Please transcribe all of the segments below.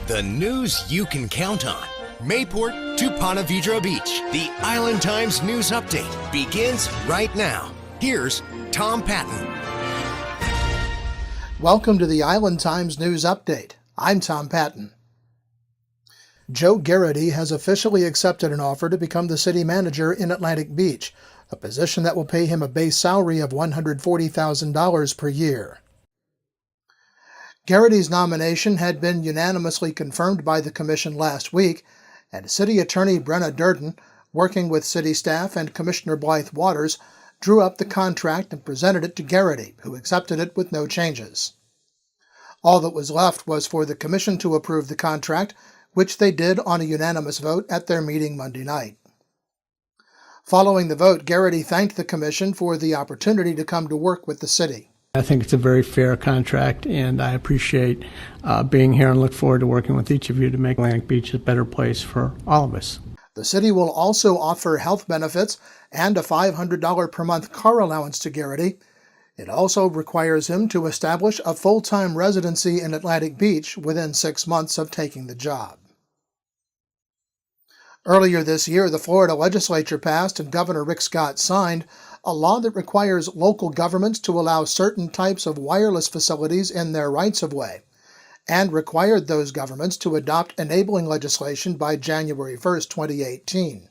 The news you can count on. Mayport to Ponte Vedra Beach. The Island Times News Update begins right now. Here's Tom Patton. Welcome to the Island Times News Update. I'm Tom Patton. Joe Garrity has officially accepted an offer to become the city manager in Atlantic Beach, a position that will pay him a base salary of $140,000 per year. Garrity's nomination had been unanimously confirmed by the commission last week, and City Attorney Brenna Durden, working with city staff and Commissioner Blythe Waters, drew up the contract and presented it to Garrity, who accepted it with no changes. All that was left was for the commission to approve the contract, which they did on a unanimous vote at their meeting Monday night. Following the vote, Garrity thanked the commission for the opportunity to come to work with the city. I think it's a very fair contract, and I appreciate being here and look forward to working with each of you to make Atlantic Beach a better place for all of us. The city will also offer health benefits and a $500 per month car allowance to Garrity. It also requires him to establish a full-time residency in Atlantic Beach within 6 months of taking the job. Earlier this year, the Florida legislature passed and Governor Rick Scott signed a law that requires local governments to allow certain types of wireless facilities in their rights-of-way, and required those governments to adopt enabling legislation by January 1, 2018.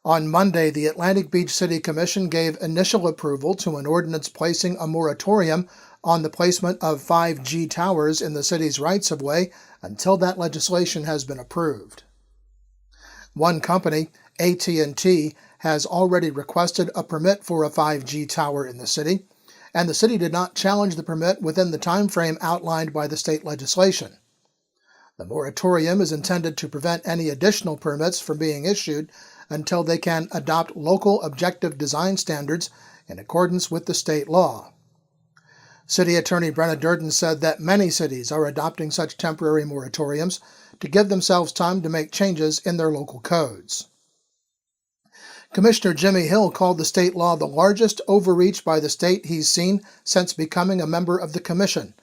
On Monday, the Atlantic Beach City Commission gave initial approval to an ordinance placing a moratorium on the placement of 5G towers in the city's rights-of-way until that legislation has been approved. One company, AT&T, has already requested a permit for a 5G tower in the city, and the city did not challenge the permit within the time frame outlined by the state legislation. The moratorium is intended to prevent any additional permits from being issued until they can adopt local objective design standards in accordance with the state law. City Attorney Brenna Durden said that many cities are adopting such temporary moratoriums to give themselves time to make changes in their local codes. Commissioner Jimmy Hill called the state law the largest overreach by the state he's seen since becoming a member of the commission,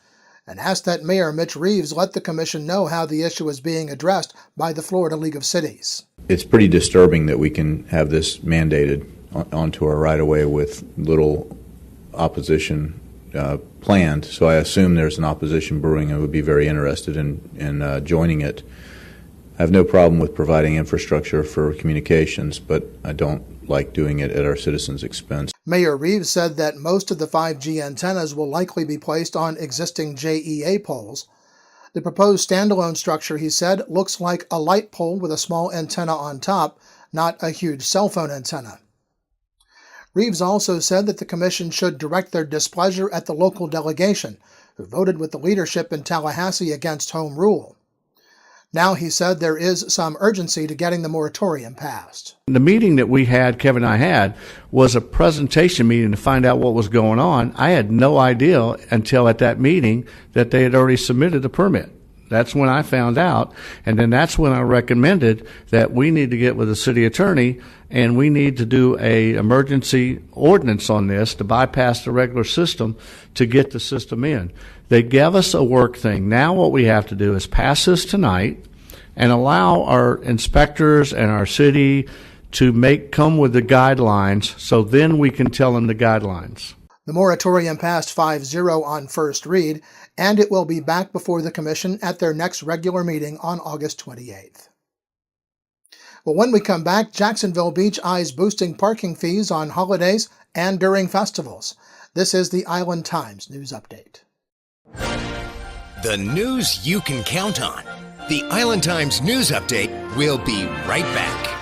and asked that Mayor Mitch Reeves let the commission know how the issue is being addressed by the Florida League of Cities. It's pretty disturbing that we can have this mandated onto our right-of-way with little opposition planned, so I assume there's an opposition brewing and would be very interested in joining it. I have no problem with providing infrastructure for communications, but I don't like doing it at our citizens' expense. Mayor Reeves said that most of the 5G antennas will likely be placed on existing JEA poles. The proposed standalone structure, he said, looks like a light pole with a small antenna on top, not a huge cell phone antenna. Reeves also said that the commission should direct their displeasure at the local delegation, who voted with the leadership in Tallahassee against home rule. Now, he said, there is some urgency to getting the moratorium passed. The meeting that we had, Kevin and I had, was a presentation meeting to find out what was going on. I had no idea until at that meeting that they had already submitted a permit. That's when I found out, and then that's when I recommended that we need to get with the city attorney and we need to do a emergency ordinance on this to bypass the regular system to get the system in. They gave us a work thing. Now what we have to do is pass this tonight and allow our inspectors and our city to come with the guidelines, so then we can tell them the guidelines. The moratorium passed 5-0 on first read, and it will be back before the commission at their next regular meeting on August 28th. Well, when we come back, Jacksonville Beach eyes boosting parking fees on holidays and during festivals. This is the Island Times News Update. The news you can count on. The Island Times News Update will be right back.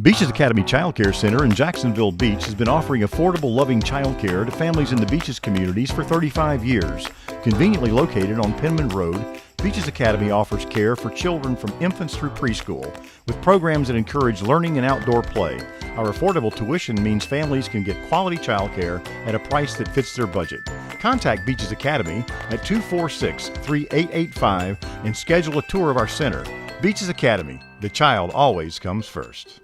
Beaches Academy Child Care Center in Jacksonville Beach has been offering affordable, loving child care to families in the Beaches communities for 35 years. Conveniently located on Penman Road, Beaches Academy offers care for children from infants through preschool, with programs that encourage learning and outdoor play. Our affordable tuition means families can get quality child care at a price that fits their budget. Contact Beaches Academy at 246-3885 and schedule a tour of our center. Beaches Academy, the child always comes first.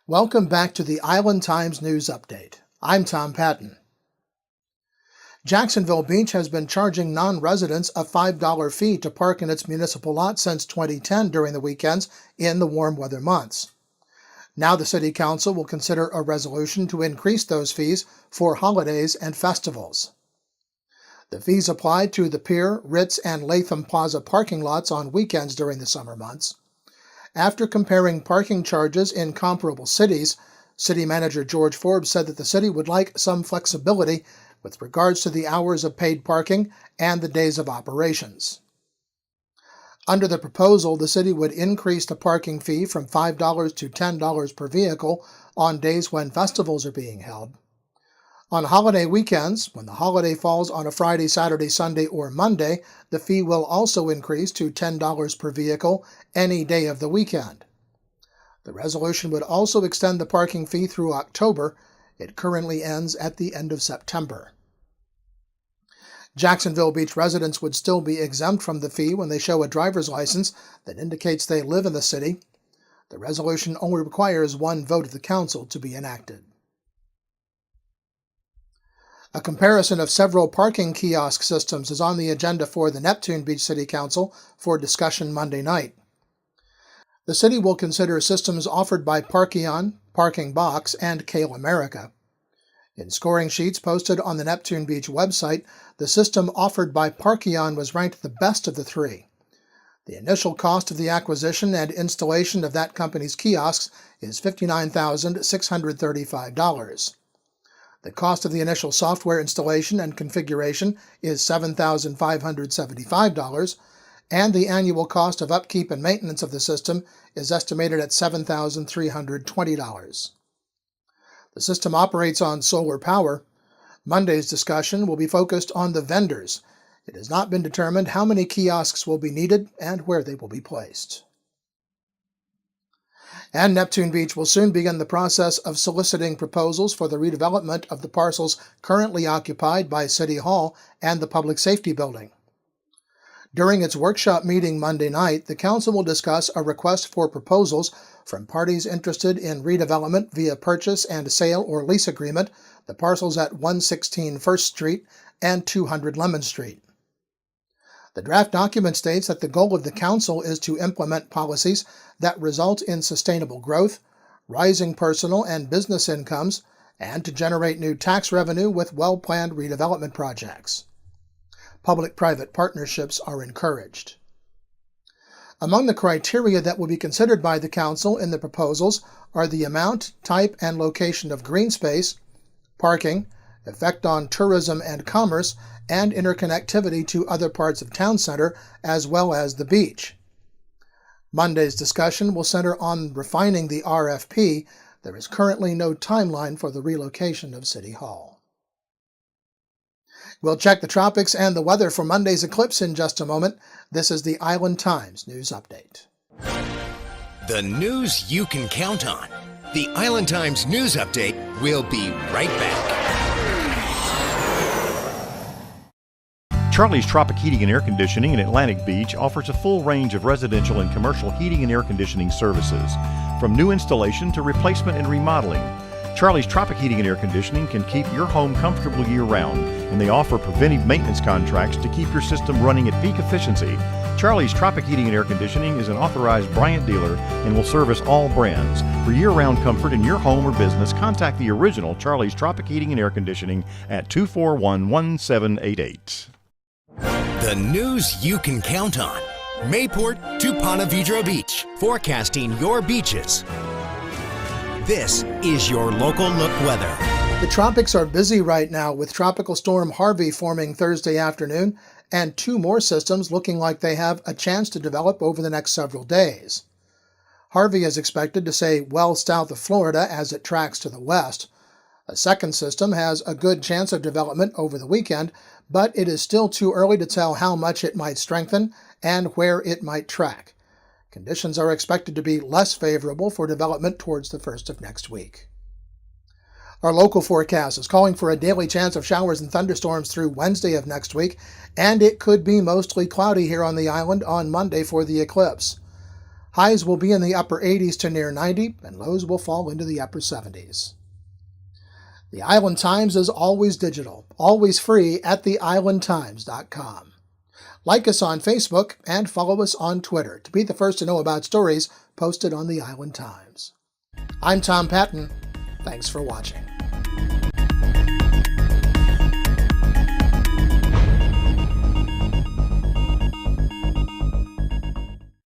Welcome back to the Island Times News Update. I'm Tom Patton. Jacksonville Beach has been charging non-residents a $5 fee to park in its municipal lot since 2010 during the weekends in the warm weather months. Now the City Council will consider a resolution to increase those fees for holidays and festivals. The fees apply to the Pier, Ritz, and Latham Plaza parking lots on weekends during the summer months. After comparing parking charges in comparable cities, City Manager George Forbes said that the city would like some flexibility with regards to the hours of paid parking and the days of operations. Under the proposal, the city would increase the parking fee from $5 to $10 per vehicle on days when festivals are being held. On holiday weekends, when the holiday falls on a Friday, Saturday, Sunday, or Monday, the fee will also increase to $10 per vehicle any day of the weekend. The resolution would also extend the parking fee through October. It currently ends at the end of September. Jacksonville Beach residents would still be exempt from the fee when they show a driver's license that indicates they live in the city. The resolution only requires one vote of the council to be enacted. A comparison of several parking kiosk systems is on the agenda for the Neptune Beach City Council for discussion Monday night. The city will consider systems offered by Parkeon, Parking Box, and Kale America. In scoring sheets posted on the Neptune Beach website, the system offered by Parkeon was ranked the best of the three. The initial cost of the acquisition and installation of that company's kiosks is $59,635. The cost of the initial software installation and configuration is $7,575, and the annual cost of upkeep and maintenance of the system is estimated at $7,320. The system operates on solar power. Monday's discussion will be focused on the vendors. It has not been determined how many kiosks will be needed and where they will be placed. And Neptune Beach will soon begin the process of soliciting proposals for the redevelopment of the parcels currently occupied by City Hall and the Public Safety Building. During its workshop meeting Monday night, the council will discuss a request for proposals from parties interested in redevelopment via purchase and sale or lease agreement, the parcels at 116 First Street and 200 Lemon Street. The draft document states that the goal of the council is to implement policies that result in sustainable growth, rising personal and business incomes, and to generate new tax revenue with well-planned redevelopment projects. Public-private partnerships are encouraged. Among the criteria that will be considered by the council in the proposals are the amount, type, and location of green space, parking, effect on tourism and commerce, and interconnectivity to other parts of town center, as well as the beach. Monday's discussion will center on refining the RFP. There is currently no timeline for the relocation of City Hall. We'll check the tropics and the weather for Monday's eclipse in just a moment. This is the Island Times News Update. The news you can count on. The Island Times News Update will be right back. Charlie's Tropic Heating and Air Conditioning in Atlantic Beach offers a full range of residential and commercial heating and air conditioning services, from new installation to replacement and remodeling. Charlie's Tropic Heating and Air Conditioning can keep your home comfortable year-round, and they offer preventive maintenance contracts to keep your system running at peak efficiency. Charlie's Tropic Heating and Air Conditioning is an authorized Bryant dealer and will service all brands. For year-round comfort in your home or business, contact the original Charlie's Tropic Heating and Air Conditioning at 241-1788. The news you can count on. Mayport to Ponte Vedra Beach, forecasting your beaches. This is your local look weather. The tropics are busy right now with Tropical Storm Harvey forming Thursday afternoon and two more systems looking like they have a chance to develop over the next several days. Harvey is expected to stay well south of Florida as it tracks to the west. A second system has a good chance of development over the weekend, but it is still too early to tell how much it might strengthen and where it might track. Conditions are expected to be less favorable for development towards the first of next week. Our local forecast is calling for a daily chance of showers and thunderstorms through Wednesday of next week, and it could be mostly cloudy here on the island on Monday for the eclipse. Highs will be in the upper 80s to near 90, and lows will fall into the upper 70s. The Island Times is always digital. always free at theislandtimes.com. Like us on Facebook and follow us on Twitter to be the first to know about stories posted on the Island Times. I'm Tom Patton. Thanks for watching.